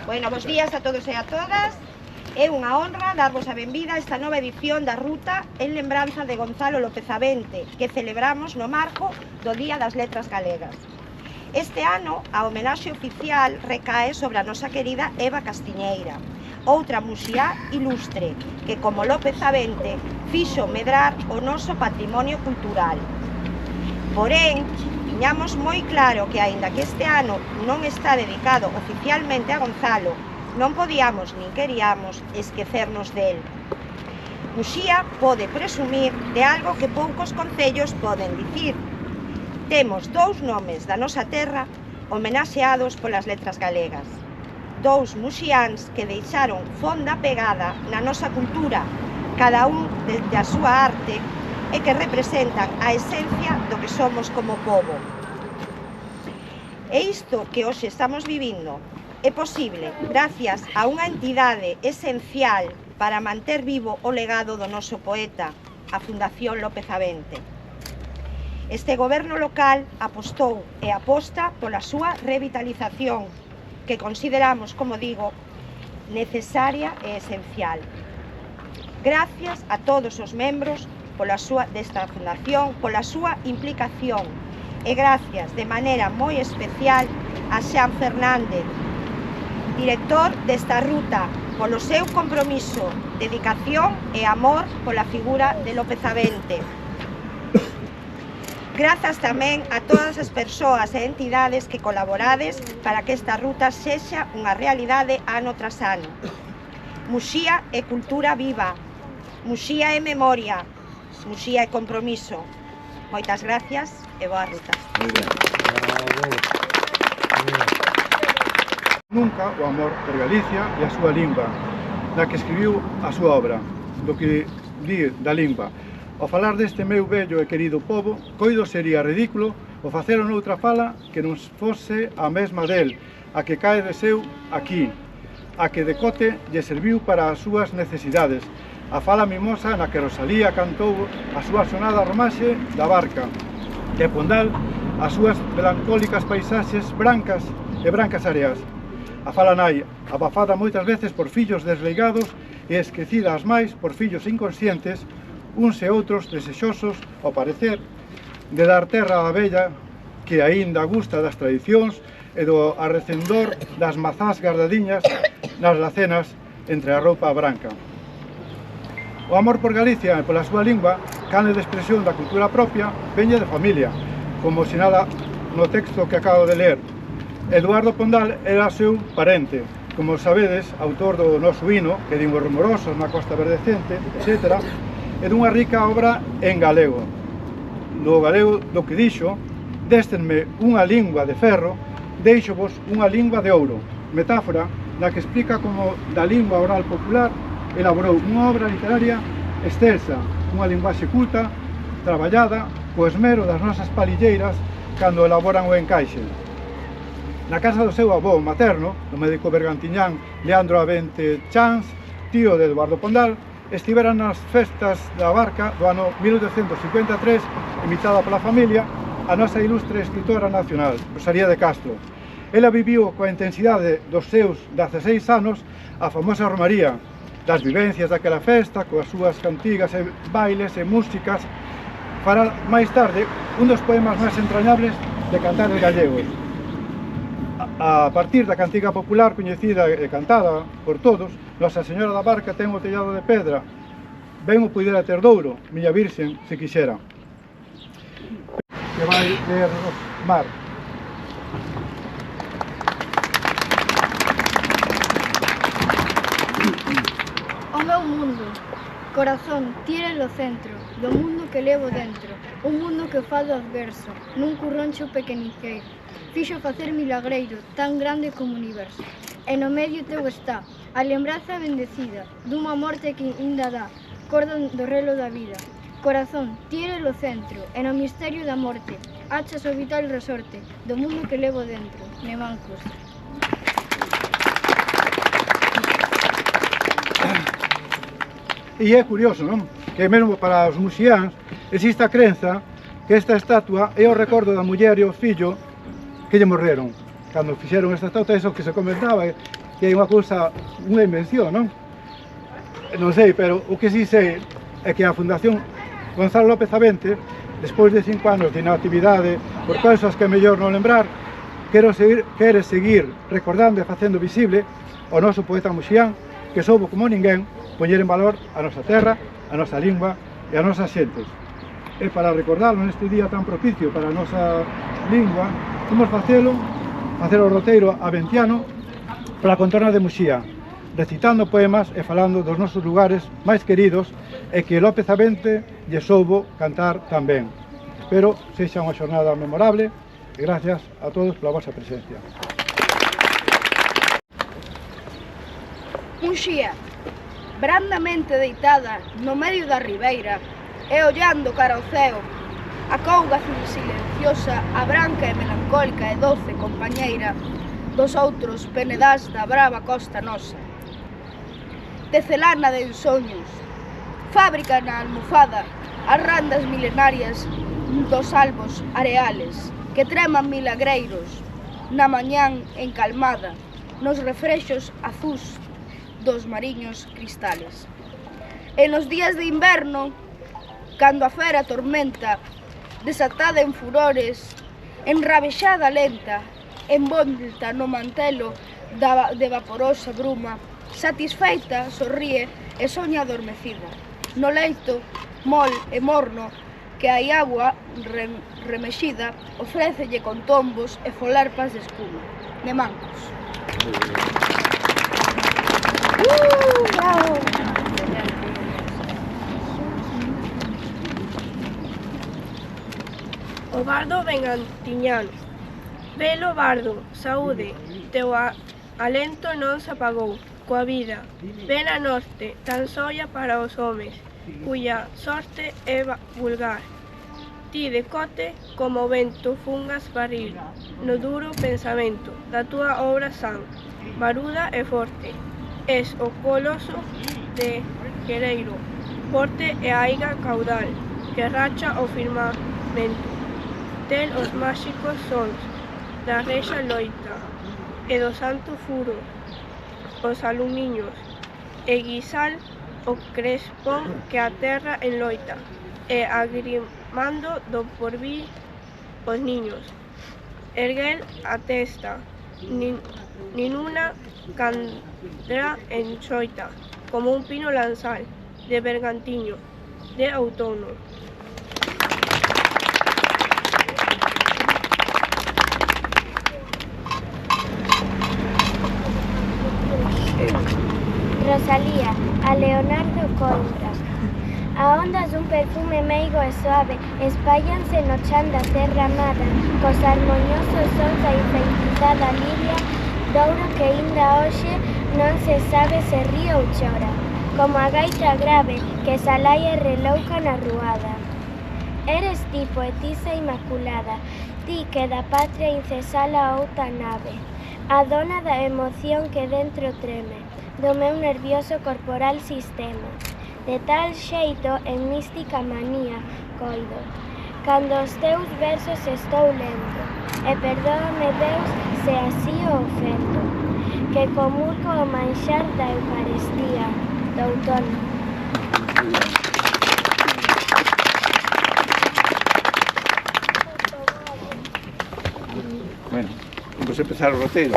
Bueno, bons días a todos e a todas. É unha honra darvos a benvida a esta nova edición da Ruta en lembranza de Gonzalo López Abente, que celebramos no marco do Día das Letras Galegas. Este ano, a homenaxe oficial recae sobre a nosa querida Eva Castiñeira, outra muxiá ilustre, que, como López Abente, fixo medrar o noso patrimonio cultural. Porén, tiñamos moi claro que, aínda que este ano non está dedicado oficialmente a Gonzalo, non podíamos nin queríamos esquecernos del. Muxía pode presumir de algo que poucos concellos poden dicir. Temos dous nomes da nosa terra homenaxeados polas letras galegas. Dous muxiáns que deixaron fonda pegada na nosa cultura, cada un desde a súa arte, e que representan a esencia do que somos como pobo. E isto que hoxe estamos vivindo é posible gracias a unha entidade esencial para manter vivo o legado do noso poeta, a Fundación López Abente. Este goberno local apostou e aposta pola súa revitalización, que consideramos, como digo, necesaria e esencial. Gracias a todos os membros desta fundación, pola súa implicación, e gracias de maneira moi especial a Xan Fernández, director desta ruta, polo seu compromiso, dedicación e amor pola figura de López Abente. Grazas tamén a todas as persoas e entidades que colaborades para que esta ruta sexa unha realidade ano tras ano. Muxía é cultura viva, Muxía é memoria, Muxía é compromiso. Moitas gracias e boa ruta. Nunca o amor por Galicia e a súa lingua, na que escribiu a súa obra, do que di da lingua. Ao falar deste meu bello e querido pobo, coido sería ridículo o facelo noutra fala que non fose a mesma del, a que cae de seu aquí, a que de cote lle serviu para as súas necesidades, a fala mimosa na que Rosalía cantou a súa sonada romaxe da barca, e Pondal as súas melancólicas paisaxes brancas e brancas areas. A fala nai, abafada moitas veces por fillos desleigados e esquecida as máis por fillos inconscientes, uns e outros desexosos, ao parecer, de dar terra á vella que aínda gusta das tradicións e do arrecendor das mazás gardadiñas nas lacenas entre a roupa branca. O amor por Galicia e pola súa lingua, cane de expresión da cultura propia, veña de familia, como sinala no texto que acabo de ler. Eduardo Pondal era seu parente, como sabedes, autor do noso hino, que dimos rumorosos na Costa Verdecente, etc., e dunha rica obra en galego. No galego do que dixo, déstenme unha lingua de ferro, deixovos unha lingua de ouro, metáfora na que explica como da lingua oral popular elaborou unha obra literaria excelsa, unha linguaxe culta, traballada, co esmero das nosas palilleiras cando elaboran o encaixe. Na casa do seu avó materno, do médico bergantiñán Leandro Abente Chans, tío de Eduardo Pondal, estiveran nas festas da barca do ano 1853, invitada pola familia, a nosa ilustre escritora nacional, Rosalía de Castro. Ela viviu coa intensidade dos seus 16 anos a famosa romaría, das vivencias daquela festa, coas súas cantigas e bailes e músicas, fará máis tarde un dos poemas máis entrañables de cantares gallegos. A partir da cantiga popular coñecida e cantada por todos, Nosa Señora da Barca ten o tellado de pedra, ben o puidera ter douro, miña virxen, se quixera. Que vai ler Mar. O meu mundo, corazón, tírelo centro do mundo que levo dentro, un mundo que fado adverso, nun curroncho pequeniqueiro, fixo facer milagreiro, tan grande como o universo. E no medio teu está, a lembranza bendecida, dunha morte que inda dá, cordón do relo da vida. Corazón, tírelo centro, e no misterio da morte, achas o vital resorte, do mundo que levo dentro, Nemancos. E é curioso, non? Que mesmo para os muxiáns existe a crenza que esta estatua é o recordo da muller e o fillo que lle morreron. cando fixeron esta estauta, iso que se comentaba, que é unha cousa, unha invención, non? Non sei, pero o que sí sei é que a Fundación Gonzalo López Avente, despois de 5 anos de inactividade, por causas que é mellor non lembrar, quere seguir recordando e facendo visible o noso poeta muxián, que soubo como ninguén poñer en valor a nosa terra, a nosa lingua e a nosas xentes. E para recordarlo neste día tan propicio para a nosa lingua, vamos facer o roteiro aventiano para a contorna de Muxía, recitando poemas e falando dos nosos lugares máis queridos e que López Avente lle soubo cantar tamén. Espero sexa unha xornada memorable e gracias a todos pola vosa presencia. Muxía, brandamente deitada no medio da ribeira e ollando cara ao ceo, a couga azul silenciosa, a branca e melancólica e doce compañeira dos outros penedás da brava costa nosa. Tecelana de ensoños, fábrica na almofada, as randas milenarias dos albos areales que treman milagreiros na mañán encalmada, nos refrexos azús dos mariños cristales. E nos días de inverno, cando a fera tormenta, desatada en furores, enrabexada lenta, envolta no mantelo de vaporosa bruma, satisfeita, sorríe e soña adormecida. No leito, mol e morno, que hai agua remexida, ofrécelle con tombos e folarpas de espuma, de mancos. Bravo! O bardo Bengantiñán. Velo bardo, saúde, teu alento non se apagou coa vida. Ven a norte, tan solla para os homes, cuya sorte é vulgar. Ti decote como o vento fungas barril, no duro pensamento da túa obra san, baruda e forte. Es o coloso de Quereiro, forte e aiga caudal, que racha o firmamento. Ten os máxicos sons da rexa loita e do santo furo, os alumiños, e guisal o crespón que a terra enloita, e agrimando do porvir os niños. Erguel a testa, nin unha candra enxoita, como un pino lanzal, de bergantiño, de outono. Rosalía, a Leonardo Contra. A ondas dun perfume meigo e suave espállanse no chan da terra amada, cos harmoniosos sons da enfeitizada liria douro que inda hoxe non se sabe se ríe ou chora, como a gaita grave que salaia e relouca na ruada. Eres ti, poetisa inmaculada, ti que da patria incesala outa nave, a dona da emoción que dentro treme, do meu nervioso corporal sistema. De tal xeito, en mística manía, coido, cando os teus versos estou lendo, e perdóame Deus se así o ofendo, que comulgo o manxar da Eucaristía, do outono. Bueno, vamos a empezar o roteiro.